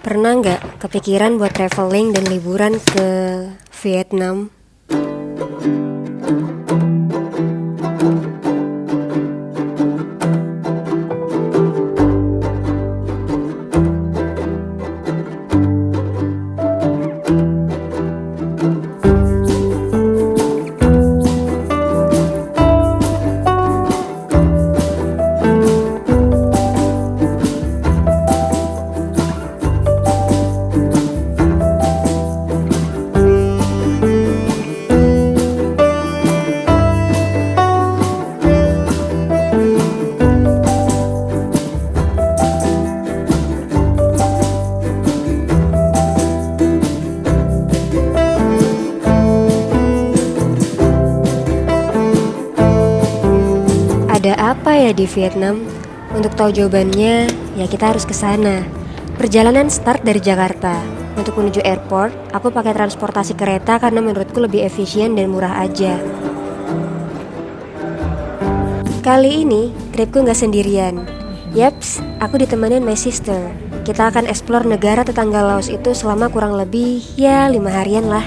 Pernah nggak kepikiran buat traveling dan liburan ke Vietnam? Ada apa ya di Vietnam? Untuk tahu jawabannya, ya kita harus ke sana. Perjalanan start dari Jakarta. Untuk menuju airport, aku pakai transportasi kereta karena menurutku lebih efisien dan murah aja. Kali ini, tripku nggak sendirian. Yaps, aku ditemenin my sister. Kita akan explore negara tetangga Laos itu selama kurang lebih, 5 harian lah.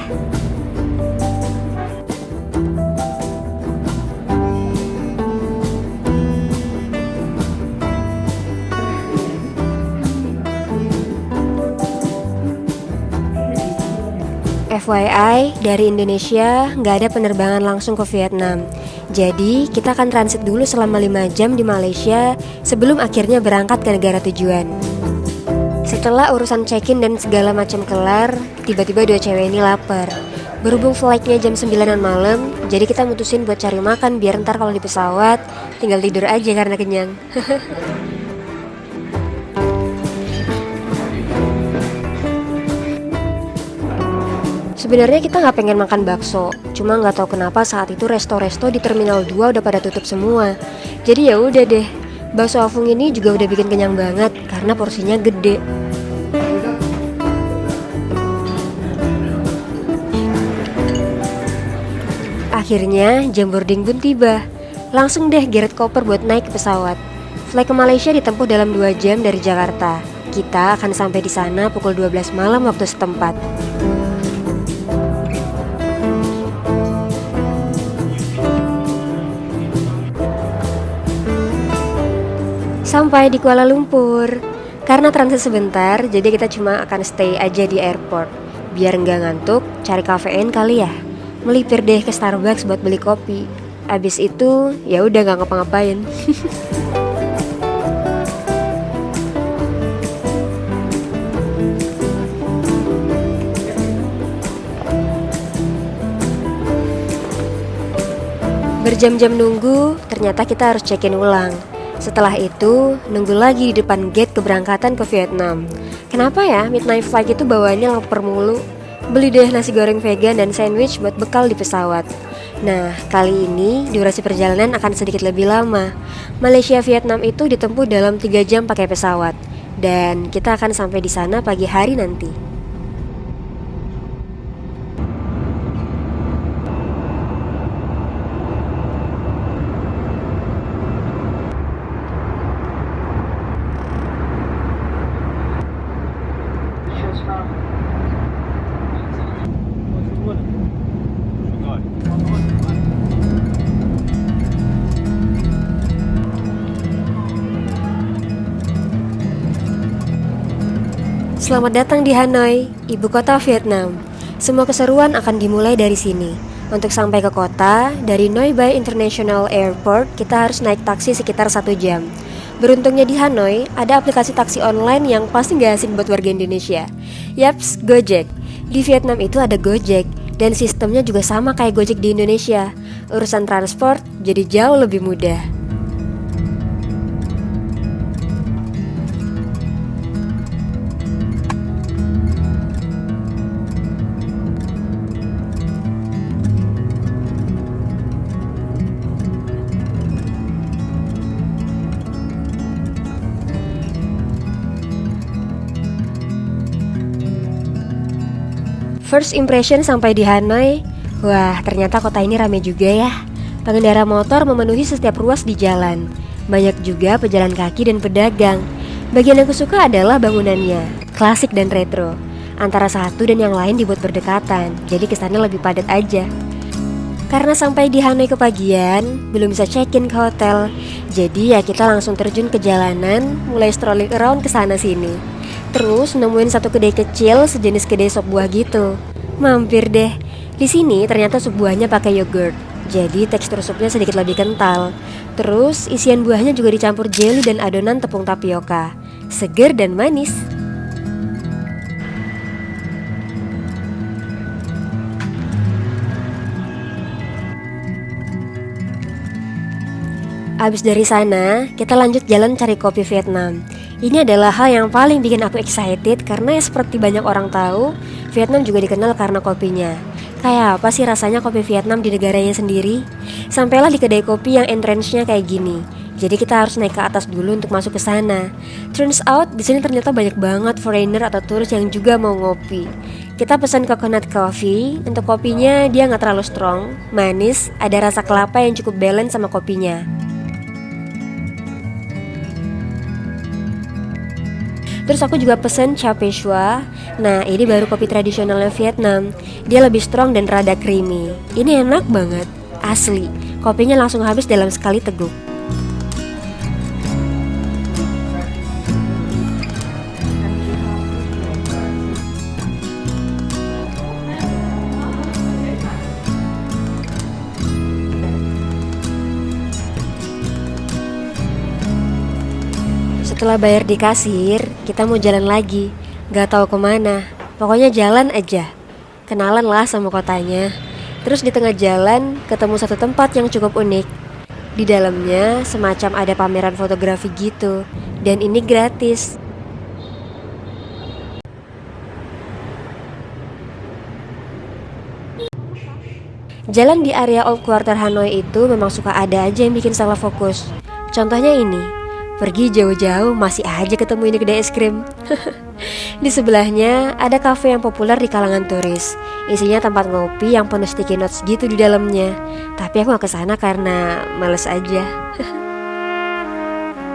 FYI, dari Indonesia nggak ada penerbangan langsung ke Vietnam. Jadi, kita akan transit dulu selama 5 jam di Malaysia sebelum akhirnya berangkat ke negara tujuan. Setelah urusan check-in dan segala macam kelar, tiba-tiba dua cewek ini lapar. Berhubung flightnya jam 9 malam, jadi kita mutusin buat cari makan biar ntar kalau di pesawat tinggal tidur aja karena kenyang. Sebenarnya kita nggak pengen makan bakso, cuma nggak tahu kenapa saat itu resto-resto di Terminal 2 udah pada tutup semua. Jadi ya udah deh, bakso Afung ini juga udah bikin kenyang banget karena porsinya gede. Akhirnya jam boarding pun tiba. Langsung deh geret koper buat naik ke pesawat. Flight ke Malaysia ditempuh dalam 2 jam dari Jakarta. Kita akan sampai di sana pukul 12 malam waktu setempat. Sampai di Kuala Lumpur. Karena transit sebentar, jadi kita cuma akan stay aja di airport. Biar nggak ngantuk, cari kafein kali ya. Melipir deh ke Starbucks buat beli kopi. Abis itu, ya udah nggak ngapa-ngapain. Berjam-jam nunggu, ternyata kita harus check-in ulang. Setelah itu, nunggu lagi di depan gate keberangkatan ke Vietnam. Kenapa ya midnight flight itu bawaannya lapar mulu? Beli deh nasi goreng vegan dan sandwich buat bekal di pesawat. Nah, kali ini durasi perjalanan akan sedikit lebih lama. Malaysia Vietnam itu ditempuh dalam 3 jam pakai pesawat. Dan kita akan sampai di sana pagi hari nanti. Selamat datang di Hanoi, ibu kota Vietnam. Semua keseruan akan dimulai dari sini. Untuk sampai ke kota, dari Noi Bai International Airport, kita harus naik taksi sekitar 1 jam. Beruntungnya di Hanoi, ada aplikasi taksi online yang pasti gak asing buat warga Indonesia. Yaps, Gojek. Di Vietnam itu ada Gojek, dan sistemnya juga sama kayak Gojek di Indonesia. Urusan transport jadi jauh lebih mudah. First impression sampai di Hanoi, wah ternyata kota ini ramai juga ya. Pengendara motor memenuhi setiap ruas di jalan. Banyak juga pejalan kaki dan pedagang. Bagian yang aku suka adalah bangunannya, klasik dan retro. Antara satu dan yang lain dibuat berdekatan, jadi kesannya lebih padat aja. Karena sampai di Hanoi kepagian, belum bisa check-in ke hotel. Jadi ya kita langsung terjun ke jalanan, mulai strolling around ke sana sini. Terus nemuin satu kedai kecil sejenis kedai sop buah gitu. Mampir deh. Di sini ternyata sup buahnya pakai yogurt. Jadi tekstur supnya sedikit lebih kental. Terus isian buahnya juga dicampur jelly dan adonan tepung tapioka. Seger dan manis. Abis dari sana, kita lanjut jalan cari kopi Vietnam. Ini adalah hal yang paling bikin aku excited karena seperti banyak orang tahu, Vietnam juga dikenal karena kopinya. Kayak apa sih rasanya kopi Vietnam di negaranya sendiri? Sampailah di kedai kopi yang entrance-nya kayak gini. Jadi kita harus naik ke atas dulu untuk masuk ke sana. Turns out di sini ternyata banyak banget foreigner atau turis yang juga mau ngopi. Kita pesan coconut coffee. Untuk kopinya dia nggak terlalu strong, manis, ada rasa kelapa yang cukup balance sama kopinya. Terus aku juga pesen Cha Pei Shua. Nah ini baru kopi tradisionalnya Vietnam. Dia lebih strong dan rada creamy. Ini enak banget, asli. Kopinya langsung habis dalam sekali teguk. Setelah bayar di kasir, kita mau jalan lagi. Gak tahu kemana, pokoknya jalan aja. Kenalan lah sama kotanya. Terus di tengah jalan, ketemu satu tempat yang cukup unik. Di dalamnya semacam ada pameran fotografi gitu. Dan ini gratis. Jalan di area Old Quarter Hanoi itu memang suka ada aja yang bikin salah fokus. Contohnya ini. Pergi jauh-jauh masih aja ketemu ini kedai es krim. Di sebelahnya ada kafe yang populer di kalangan turis. Isinya tempat ngopi yang penuh sticky notes gitu di dalamnya. Tapi aku gak kesana karena males aja.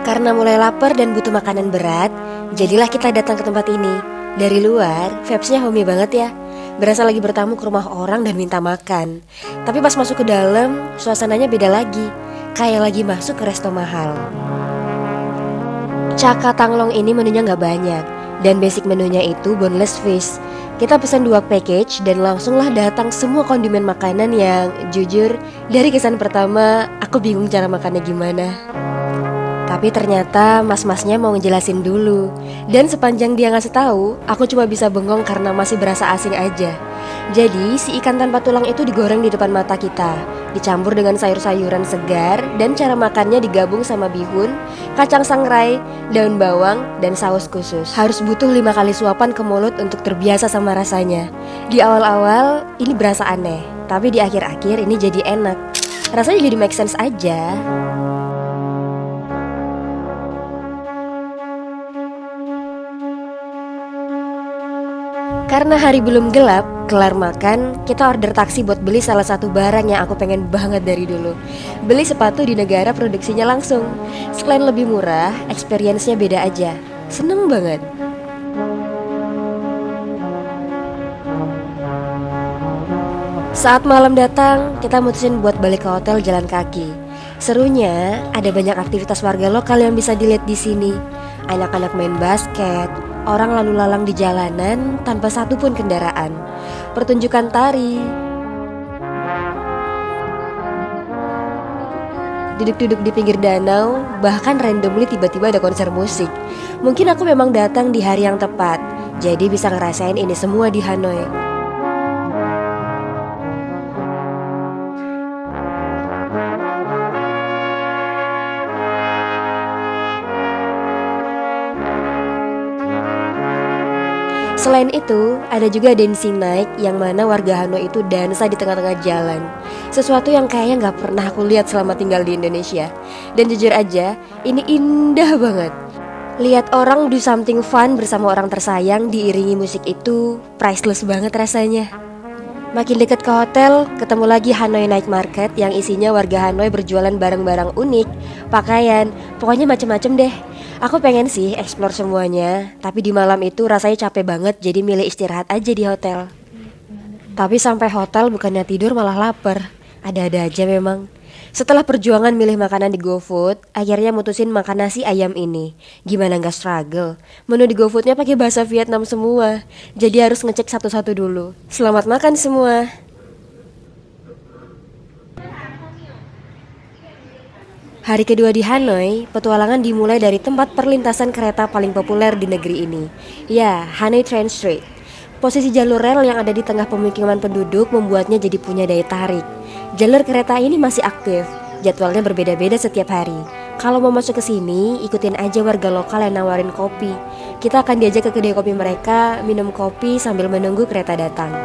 Karena mulai lapar dan butuh makanan berat, jadilah kita datang ke tempat ini. Dari luar, vibes-nya homey banget ya. Berasa lagi bertamu ke rumah orang dan minta makan. Tapi pas masuk ke dalam, suasananya beda lagi. Kayak lagi masuk ke resto mahal. Caka Tanglong ini menunya nggak banyak dan basic menunya itu boneless fish. Kita pesan 2 package dan langsunglah datang semua kondimen makanan yang jujur dari kesan pertama aku bingung cara makannya gimana. Tapi ternyata mas-masnya mau ngejelasin dulu. Dan sepanjang dia ngasih tahu, aku cuma bisa bengong karena masih berasa asing aja. Jadi si ikan tanpa tulang itu digoreng di depan mata kita, dicampur dengan sayur-sayuran segar, dan cara makannya digabung sama bihun, kacang sangrai, daun bawang, dan saus khusus. Harus butuh 5 kali suapan ke mulut untuk terbiasa sama rasanya. Di awal-awal ini berasa aneh, tapi di akhir-akhir ini jadi enak. Rasanya jadi make sense aja. Karena hari belum gelap, kelar makan, kita order taksi buat beli salah satu barang yang aku pengen banget dari dulu. Beli sepatu di negara produksinya langsung. Selain lebih murah, experience-nya beda aja. Seneng banget. Saat malam datang, kita mutusin buat balik ke hotel jalan kaki. Serunya, ada banyak aktivitas warga lokal yang bisa dilihat di sini. Anak-anak main basket, orang lalu lalang di jalanan tanpa satupun kendaraan, pertunjukan tari, duduk-duduk di pinggir danau, bahkan randomly tiba-tiba ada konser musik. Mungkin aku memang datang di hari yang tepat, jadi bisa ngerasain ini semua di Hanoi. Selain itu, ada juga dancing night yang mana warga Hanoi itu dansa di tengah-tengah jalan. Sesuatu yang kayaknya gak pernah aku lihat selama tinggal di Indonesia. Dan jujur aja, ini indah banget. Lihat orang do something fun bersama orang tersayang diiringi musik itu priceless banget rasanya. Makin dekat ke hotel, ketemu lagi Hanoi Night Market yang isinya warga Hanoi berjualan barang-barang unik, pakaian, pokoknya macem-macem deh. Aku pengen sih explore semuanya, tapi di malam itu rasanya capek banget jadi milih istirahat aja di hotel. Tapi sampai hotel bukannya tidur malah lapar. Ada-ada aja memang. Setelah perjuangan milih makanan di GoFood, akhirnya mutusin makan nasi ayam ini. Gimana nggak struggle? Menu di GoFoodnya pakai bahasa Vietnam semua. Jadi harus ngecek satu-satu dulu. Selamat makan semua. Hari kedua di Hanoi, petualangan dimulai dari tempat perlintasan kereta paling populer di negeri ini. Ya, Hanoi Train Street. Posisi jalur rel yang ada di tengah pemukiman penduduk membuatnya jadi punya daya tarik. Jalur kereta ini masih aktif, jadwalnya berbeda-beda setiap hari. Kalau mau masuk ke sini, ikutin aja warga lokal yang nawarin kopi. Kita akan diajak ke kedai kopi mereka, minum kopi sambil menunggu kereta datang.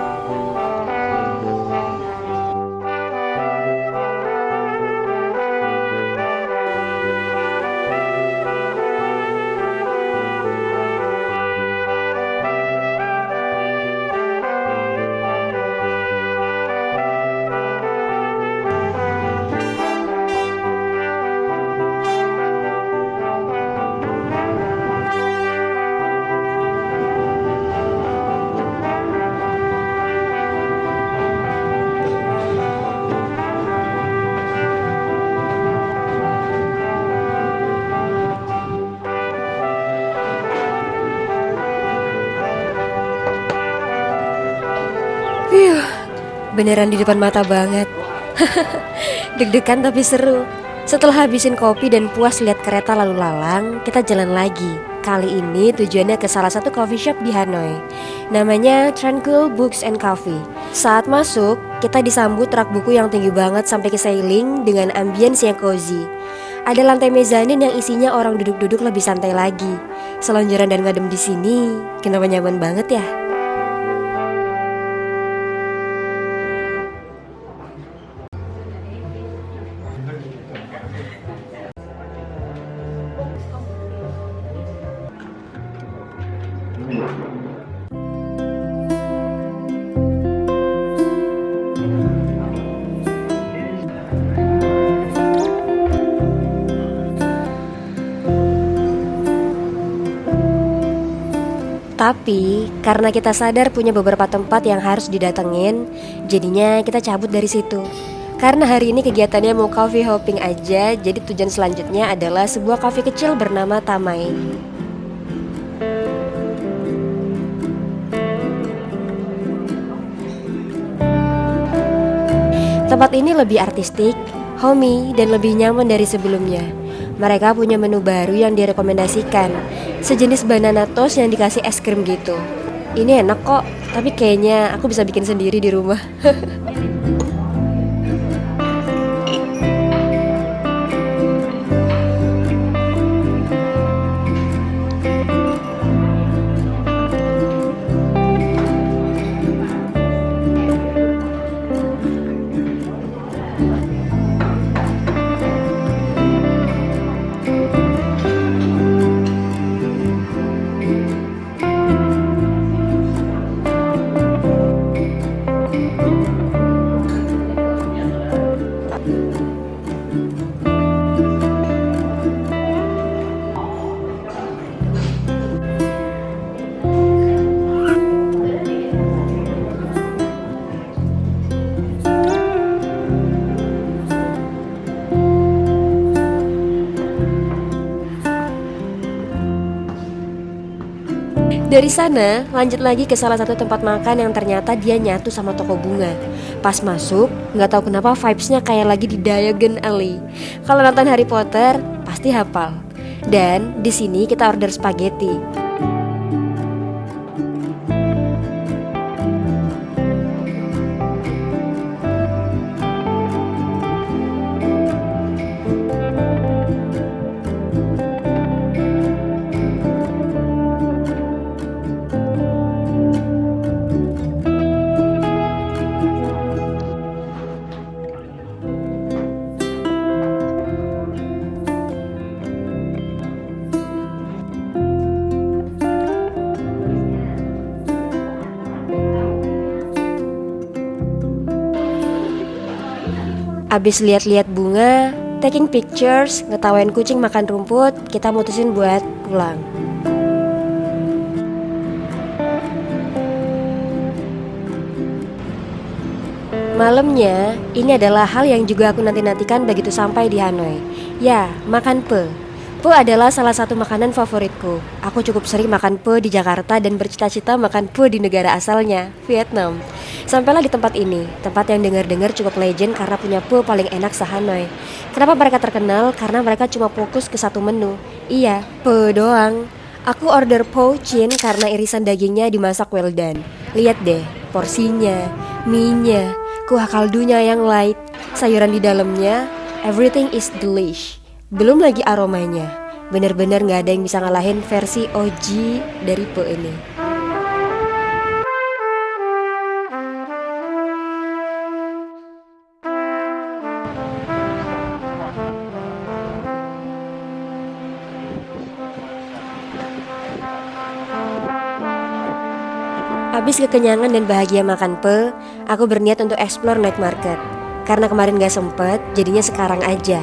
Beneran di depan mata banget. Deg-degan tapi seru. Setelah habisin kopi dan puas lihat kereta lalu lalang, kita jalan lagi. Kali ini tujuannya ke salah satu coffee shop di Hanoi. Namanya Tranquil Books and Coffee. Saat masuk, kita disambut rak buku yang tinggi banget sampai ke ceiling dengan ambience yang cozy. Ada lantai mezanin yang isinya orang duduk-duduk lebih santai lagi. Selonjoran dan ngadem di sini, kenapa nyaman banget ya? Tapi karena kita sadar punya beberapa tempat yang harus didatengin, jadinya kita cabut dari situ. Karena hari ini kegiatannya mau coffee hopping aja, jadi tujuan selanjutnya adalah sebuah cafe kecil bernama Tamai. Tempat ini lebih artistik, homey, dan lebih nyaman dari sebelumnya. Mereka punya menu baru yang direkomendasikan, sejenis banana toast yang dikasih es krim gitu. Ini enak kok, tapi kayaknya aku bisa bikin sendiri di rumah. Dari sana, lanjut lagi ke salah satu tempat makan yang ternyata dia nyatu sama toko bunga. Pas masuk, nggak tahu kenapa vibes-nya kayak lagi di Diagon Alley. Kalau nonton Harry Potter, pasti hafal. Dan di sini kita order spaghetti. Abis lihat-lihat bunga, Taking pictures, ngetawain kucing makan rumput, kita mutusin buat pulang. Malamnya, ini adalah hal yang juga aku nanti-nantikan begitu sampai di Hanoi. Ya, makan pho. Pho adalah salah satu makanan favoritku. Aku cukup sering makan pho di Jakarta dan bercita-cita makan pho di negara asalnya, Vietnam. Sampailah di tempat ini, tempat yang dengar-dengar cukup legend karena punya pho paling enak se-Hanoi. Kenapa mereka terkenal? Karena mereka cuma fokus ke satu menu. Iya, pho doang. Aku order pho chin karena irisan dagingnya dimasak well done. Lihat deh, porsinya, mie-nya, kuah kaldunya yang light, sayuran di dalamnya, everything is delish. Belum lagi aromanya, bener-bener gak ada yang bisa ngalahin versi OG dari pho ini. Habis kekenyangan dan bahagia makan pho, aku berniat untuk explore night market. Karena kemarin gak sempet, jadinya sekarang aja.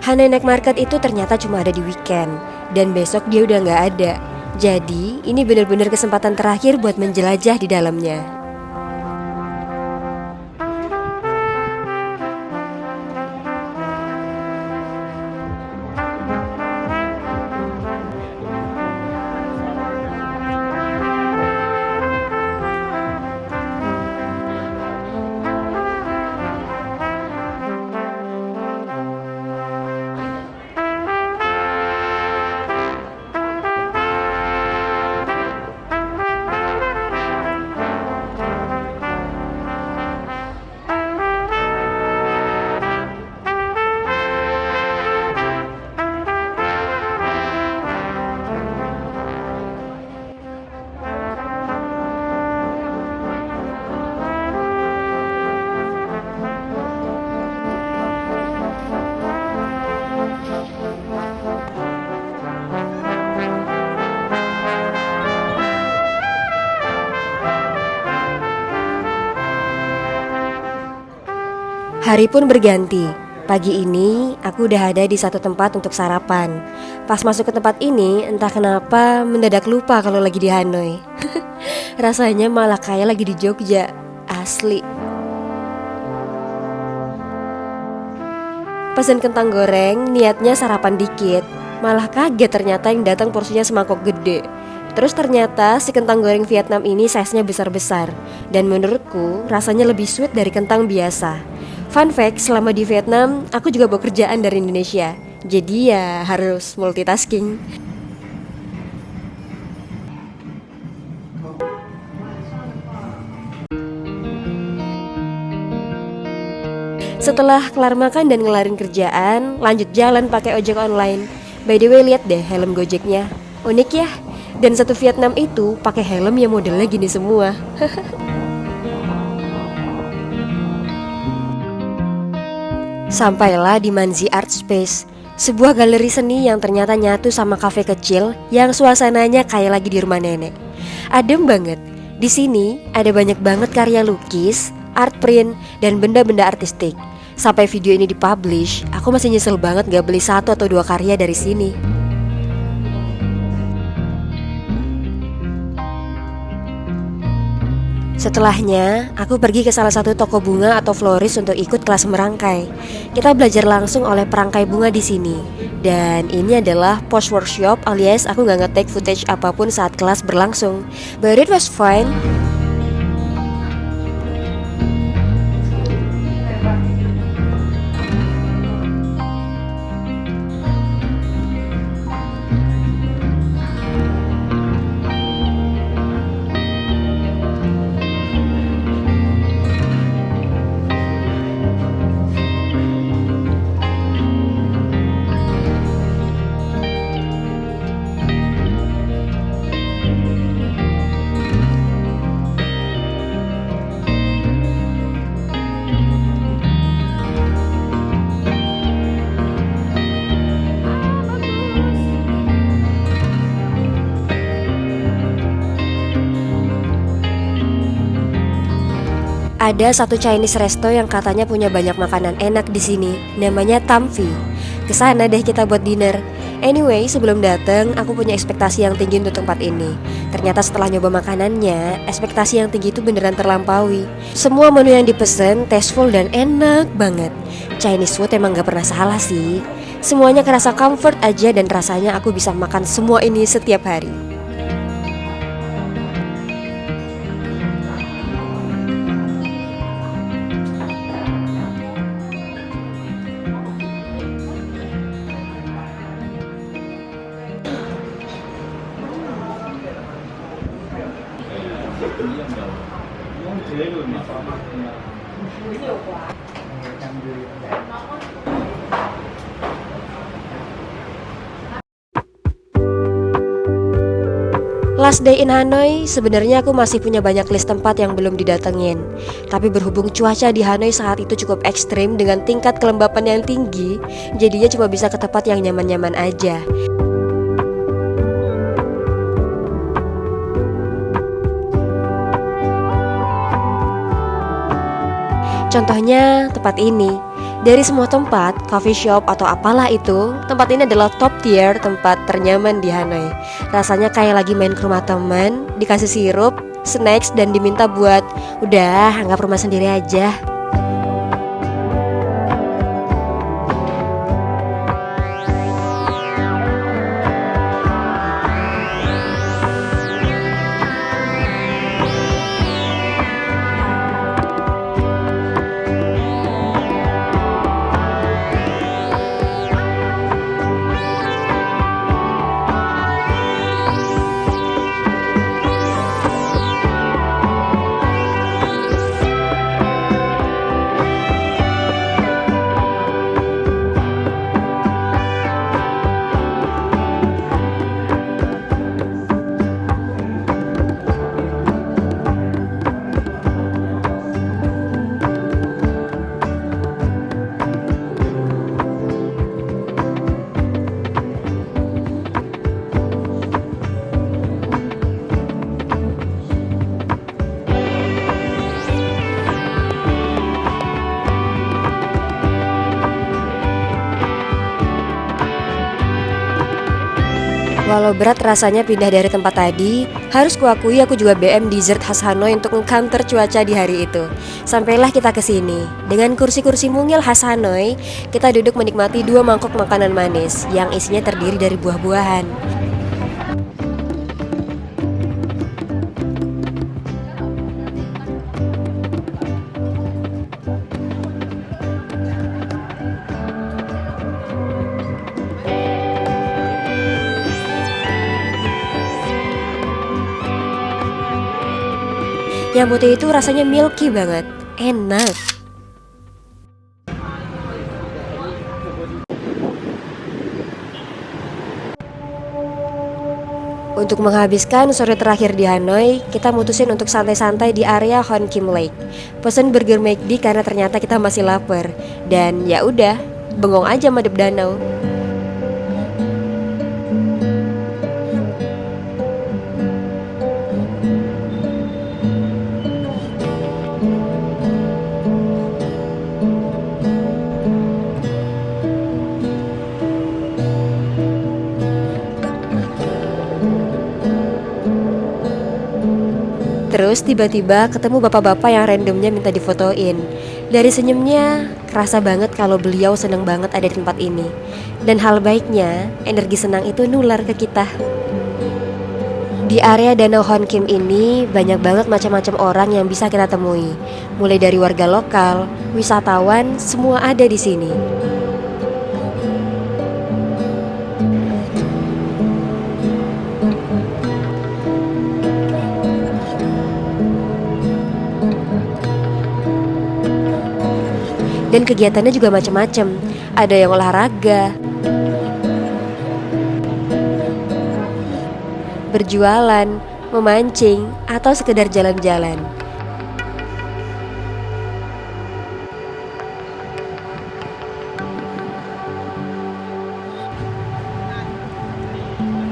Hanoi Night Market itu ternyata cuma ada di weekend, dan besok dia udah gak ada. Jadi, ini bener-bener kesempatan terakhir buat menjelajah di dalamnya. Hari pun berganti. Pagi ini aku udah ada di satu tempat untuk sarapan. Pas masuk ke tempat ini, entah kenapa mendadak lupa kalau lagi di Hanoi. Rasanya malah kayak lagi di Jogja. Asli. Pesen kentang goreng, niatnya sarapan dikit. Malah kaget ternyata yang datang porsinya semangkok gede. Terus ternyata si kentang goreng Vietnam ini size-nya besar-besar. Dan menurutku rasanya lebih sweet dari kentang biasa. Fun fact, selama di Vietnam, aku juga bawa kerjaan dari Indonesia. Jadi ya harus multitasking. Setelah kelar makan dan ngelarin kerjaan, lanjut jalan pakai ojek online. By the way, lihat deh helm Gojeknya. Unik ya? Dan satu Vietnam itu pakai helm yang modelnya gini semua. Sampailah di Manzi Art Space, sebuah galeri seni yang ternyata nyatu sama kafe kecil yang suasananya kayak lagi di rumah nenek. Adem banget. Di sini ada banyak banget karya lukis, art print, dan benda-benda artistik. Sampai video ini dipublish, aku masih nyesel banget gak beli 1 atau 2 karya dari sini. Setelahnya, aku pergi ke salah satu toko bunga atau floris untuk ikut kelas merangkai. Kita belajar langsung oleh perangkai bunga di sini. Dan ini adalah post workshop alias aku gak nge-take footage apapun saat kelas berlangsung. But it was fine. Ada satu Chinese resto yang katanya punya banyak makanan enak di sini. Namanya Tamfi. Kesana deh kita buat dinner. Anyway, sebelum dateng, aku punya ekspektasi yang tinggi untuk tempat ini. Ternyata setelah nyoba makanannya, ekspektasi yang tinggi itu beneran terlampaui. Semua menu yang dipesen tasteful dan enak banget. Chinese food emang gak pernah salah sih. Semuanya kerasa comfort aja dan rasanya aku bisa makan semua ini setiap hari. Last day in Hanoi, sebenarnya aku masih punya banyak list tempat yang belum didatengin. Tapi berhubung cuaca di Hanoi saat itu cukup ekstrim dengan tingkat kelembapan yang tinggi, jadinya cuma bisa ke tempat yang nyaman-nyaman aja. Contohnya tempat ini. Dari semua tempat, coffee shop atau apalah itu, tempat ini adalah top tier tempat ternyaman di Hanoi. Rasanya kayak lagi main ke rumah teman, dikasih sirup, snacks, dan diminta buat udah anggap rumah sendiri aja. Walau berat rasanya pindah dari tempat tadi, harus kuakui aku juga BM dessert khas Hanoi untuk nge-counter cuaca di hari itu. Sampailah kita ke sini. Dengan kursi-kursi mungil khas Hanoi, kita duduk menikmati 2 mangkok makanan manis yang isinya terdiri dari buah-buahan. Yang putih itu rasanya milky banget, enak. Untuk menghabiskan sore terakhir di Hanoi, kita mutusin untuk santai-santai di area Hon Kim Lake. Pesen burger McD karena ternyata kita masih lapar. Dan ya udah, bengong aja madep danau. Terus tiba-tiba ketemu bapak-bapak yang randomnya minta difotoin. Dari senyumnya, kerasa banget kalau beliau seneng banget ada di tempat ini. Dan hal baiknya, energi senang itu nular ke kita. Di area Danau Hon Kim ini banyak banget macam-macam orang yang bisa kita temui. Mulai dari warga lokal, wisatawan, semua ada di sini. Dan kegiatannya juga macam-macam. Ada yang olahraga, berjualan, memancing, atau sekedar jalan-jalan.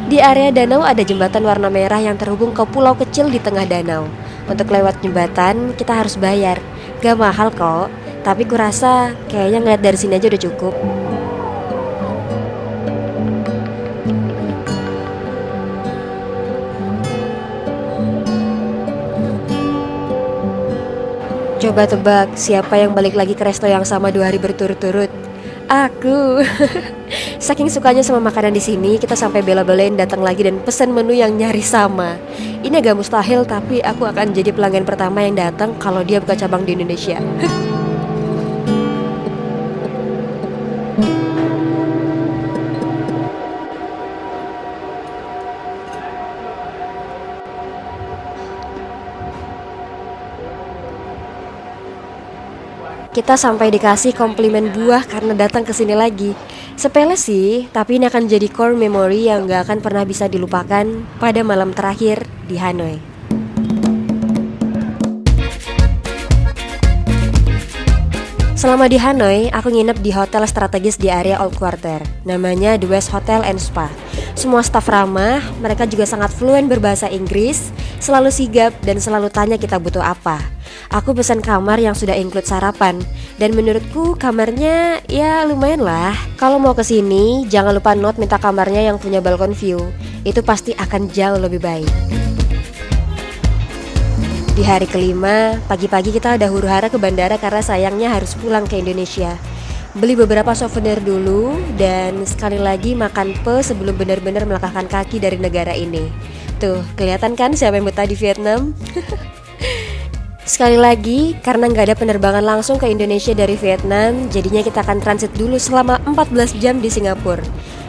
Di area danau ada jembatan warna merah yang terhubung ke pulau kecil di tengah danau. Untuk lewat jembatan, kita harus bayar. Gak mahal kok, tapi kurasa kayaknya ngeliat dari sini aja udah cukup. Coba tebak, siapa yang balik lagi ke resto yang sama 2 hari berturut-turut? Aku. Saking sukanya sama makanan di sini, kita sampai bela-belain datang lagi dan pesen menu yang nyaris sama. Ini agak mustahil, tapi aku akan jadi pelanggan pertama yang datang kalau dia buka cabang di Indonesia. Kita sampai dikasih komplimen buah karena datang ke sini lagi. Sepele sih, tapi ini akan jadi core memory yang gak akan pernah bisa dilupakan pada malam terakhir di Hanoi. Selama di Hanoi, aku nginep di hotel strategis di area Old Quarter. Namanya The West Hotel and Spa. Semua staf ramah, mereka juga sangat fluen berbahasa Inggris, selalu sigap dan selalu tanya kita butuh apa. Aku pesan kamar yang sudah include sarapan, dan menurutku kamarnya ya lumayan lah. Kalau mau kesini, jangan lupa note minta kamarnya yang punya balkon view. Itu pasti akan jauh lebih baik. Di hari kelima, pagi-pagi kita udah huru-hara ke bandara karena sayangnya harus pulang ke Indonesia. Beli beberapa souvenir dulu dan sekali lagi makan sebelum benar-benar melangkahkan kaki dari negara ini. Tuh, kelihatan kan siapa yang betah di Vietnam? Sekali lagi, karena nggak ada penerbangan langsung ke Indonesia dari Vietnam, jadinya kita akan transit dulu selama 14 jam di Singapura.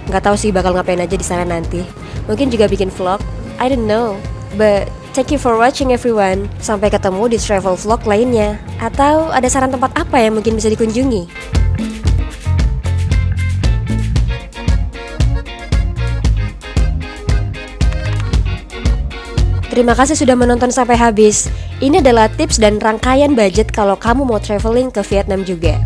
Nggak tahu sih bakal ngapain aja di sana nanti. Mungkin juga bikin vlog, I don't know. But thank you for watching everyone. Sampai ketemu di travel vlog lainnya. Atau ada saran tempat apa yang mungkin bisa dikunjungi? Terima kasih sudah menonton sampai habis. Ini adalah tips dan rangkaian budget kalau kamu mau traveling ke Vietnam juga.